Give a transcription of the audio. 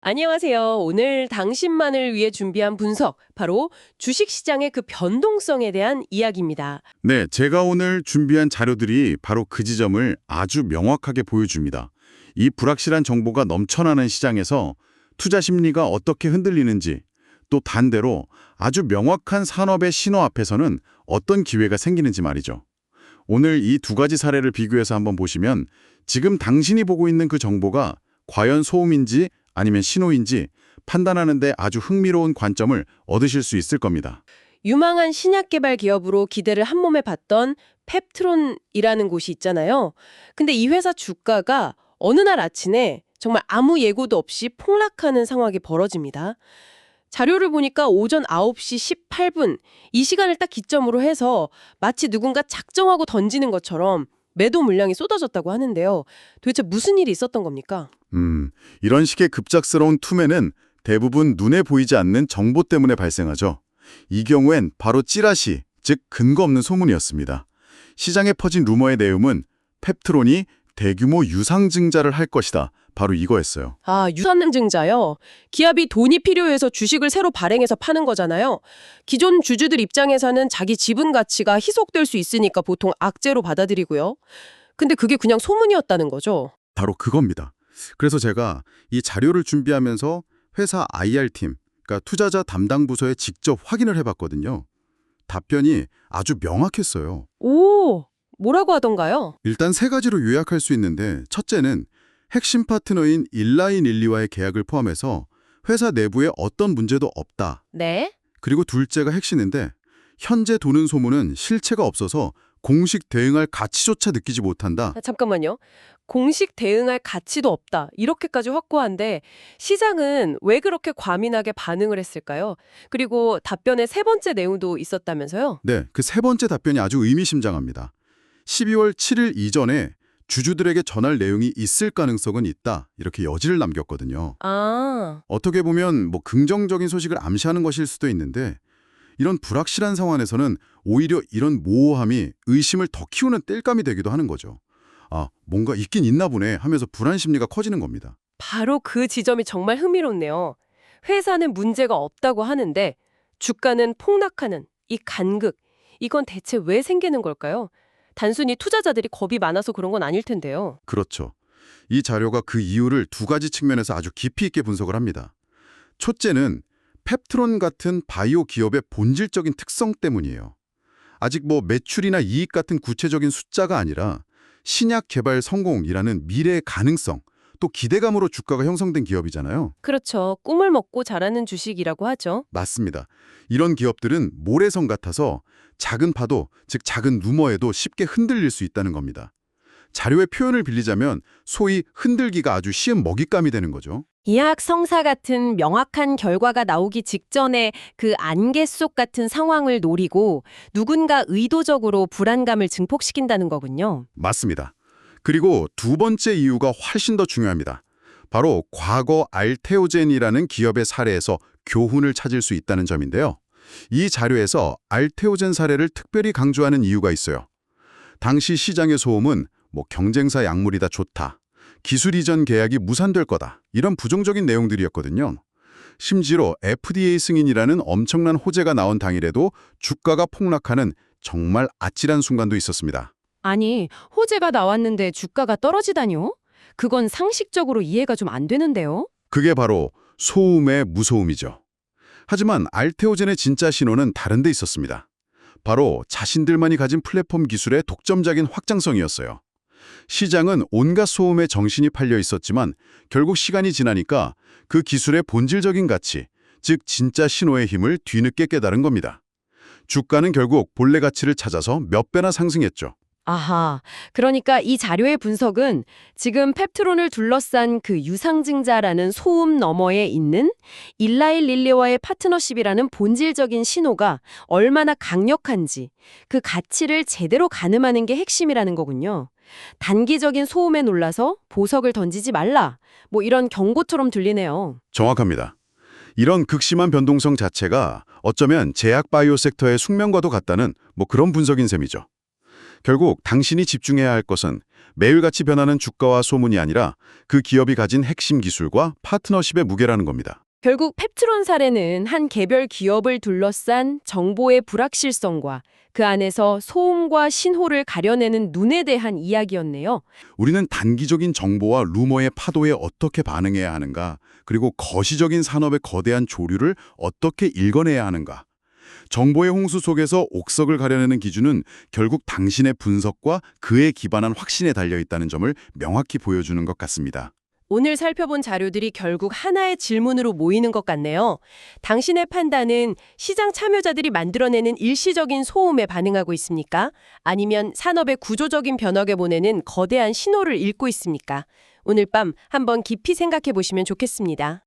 안녕하세요. 오늘 당신만을 위해 준비한 분석, 바로 주식시장의 그 변동성에 대한 이야기입니다. 네, 제가 오늘 준비한 자료들이 바로 그 지점을 아주 명확하게 보여줍니다. 이 불확실한 정보가 넘쳐나는 시장에서 투자 심리가 어떻게 흔들리는지, 또 반대로 아주 명확한 산업의 신호 앞에서는 어떤 기회가 생기는지 말이죠. 오늘 이 두 가지 사례를 비교해서 한번 보시면 지금 당신이 보고 있는 그 정보가 과연 소음인지 아니면 신호인지 판단하는 데 아주 흥미로운 관점을 얻으실 수 있을 겁니다. 유망한 신약 개발 기업으로 기대를 한몸에 봤던 펩트론이라는 곳이 있잖아요. 근데 이 회사 주가가 어느 날 아침에 정말 아무 예고도 없이 폭락하는 상황이 벌어집니다. 자료를 보니까 오전 9시 18분, 이 시간을 딱 기점으로 해서 마치 누군가 작정하고 던지는 것처럼 매도 물량이 쏟아졌다고 하는데요. 도대체 무슨 일이 있었던 겁니까? 이런 식의 급작스러운 투매는 대부분 눈에 보이지 않는 정보 때문에 발생하죠. 이 경우엔 바로 찌라시, 즉 근거 없는 소문이었습니다. 시장에 퍼진 루머의 내용은 펩트론이 대규모 유상증자를 할 것이다. 바로 이거였어요. 아, 유상증자요. 기업이 돈이 필요해서 주식을 새로 발행해서 파는 거잖아요. 기존 주주들 입장에서는 자기 지분 가치가 희석될 수 있으니까 보통 악재로 받아들이고요. 근데 그게 그냥 소문이었다는 거죠. 바로 그겁니다. 그래서 제가 이 자료를 준비하면서 회사 IR팀, 그러니까 투자자 담당 부서에 직접 확인을 해봤거든요. 답변이 아주 명확했어요. 오, 뭐라고 하던가요? 일단 세 가지로 요약할 수 있는데, 첫째는 핵심 파트너인 일라이 릴리와의 계약을 포함해서 회사 내부에 어떤 문제도 없다. 네? 그리고 둘째가 핵심인데, 현재 도는 소문은 실체가 없어서 공식 대응할 가치조차 느끼지 못한다. 잠깐만요. 공식 대응할 가치도 없다. 이렇게까지 확고한데 시장은 왜 그렇게 과민하게 반응을 했을까요? 그리고 답변의 세 번째 내용도 있었다면서요? 네, 그 세 번째 답변이 아주 의미심장합니다. 12월 7일 이전에 주주들에게 전할 내용이 있을 가능성은 있다. 이렇게 여지를 남겼거든요. 아, 어떻게 보면 긍정적인 소식을 암시하는 것일 수도 있는데, 이런 불확실한 상황에서는 오히려 이런 모호함이 의심을 더 키우는 땔감이 되기도 하는 거죠. 아, 뭔가 있긴 있나 보네 하면서 불안 심리가 커지는 겁니다. 바로 그 지점이 정말 흥미롭네요. 회사는 문제가 없다고 하는데 주가는 폭락하는 이 간극, 이건 대체 왜 생기는 걸까요? 단순히 투자자들이 겁이 많아서 그런 건 아닐 텐데요. 그렇죠. 이 자료가 그 이유를 두 가지 측면에서 아주 깊이 있게 분석을 합니다. 첫째는 펩트론 같은 바이오 기업의 본질적인 특성 때문이에요. 아직 매출이나 이익 같은 구체적인 숫자가 아니라 신약 개발 성공이라는 미래의 가능성, 또 기대감으로 주가가 형성된 기업이잖아요. 그렇죠. 꿈을 먹고 자라는 주식이라고 하죠. 맞습니다. 이런 기업들은 모래성 같아서 작은 파도, 즉 작은 루머에도 쉽게 흔들릴 수 있다는 겁니다. 자료의 표현을 빌리자면 소위 흔들기가 아주 쉬운 먹잇감이 되는 거죠. 이학 성사 같은 명확한 결과가 나오기 직전에 그 안개 속 같은 상황을 노리고 누군가 의도적으로 불안감을 증폭시킨다는 거군요. 맞습니다. 그리고 두 번째 이유가 훨씬 더 중요합니다. 바로 과거 알테오젠이라는 기업의 사례에서 교훈을 찾을 수 있다는 점인데요. 이 자료에서 알테오젠 사례를 특별히 강조하는 이유가 있어요. 당시 시장의 소음은 경쟁사 약물이 다 좋다, 기술 이전 계약이 무산될 거다, 이런 부정적인 내용들이었거든요. 심지어 FDA 승인이라는 엄청난 호재가 나온 당일에도 주가가 폭락하는 정말 아찔한 순간도 있었습니다. 아니, 호재가 나왔는데 주가가 떨어지다니요? 그건 상식적으로 이해가 좀 안 되는데요? 그게 바로 소음의 무소음이죠. 하지만 알테오젠의 진짜 신호는 다른 데 있었습니다. 바로 자신들만이 가진 플랫폼 기술의 독점적인 확장성이었어요. 시장은 온갖 소음에 정신이 팔려 있었지만 결국 시간이 지나니까 그 기술의 본질적인 가치, 즉 진짜 신호의 힘을 뒤늦게 깨달은 겁니다. 주가는 결국 본래 가치를 찾아서 몇 배나 상승했죠. 아하, 그러니까 이 자료의 분석은 지금 펩트론을 둘러싼 그 유상증자라는 소음 너머에 있는 일라이 릴리와의 파트너십이라는 본질적인 신호가 얼마나 강력한지 그 가치를 제대로 가늠하는 게 핵심이라는 거군요. 단기적인 소음에 놀라서 보석을 던지지 말라. 이런 경고처럼 들리네요. 정확합니다. 이런 극심한 변동성 자체가 어쩌면 제약 바이오 섹터의 숙명과도 같다는 그런 분석인 셈이죠. 결국 당신이 집중해야 할 것은 매일같이 변하는 주가와 소문이 아니라 그 기업이 가진 핵심 기술과 파트너십의 무게라는 겁니다. 결국 펩트론 사례는 한 개별 기업을 둘러싼 정보의 불확실성과 그 안에서 소음과 신호를 가려내는 눈에 대한 이야기였네요. 우리는 단기적인 정보와 루머의 파도에 어떻게 반응해야 하는가, 그리고 거시적인 산업의 거대한 조류를 어떻게 읽어내야 하는가. 정보의 홍수 속에서 옥석을 가려내는 기준은 결국 당신의 분석과 그에 기반한 확신에 달려있다는 점을 명확히 보여주는 것 같습니다. 오늘 살펴본 자료들이 결국 하나의 질문으로 모이는 것 같네요. 당신의 판단은 시장 참여자들이 만들어내는 일시적인 소음에 반응하고 있습니까? 아니면 산업의 구조적인 변화에 보내는 거대한 신호를 읽고 있습니까? 오늘 밤 한번 깊이 생각해 보시면 좋겠습니다.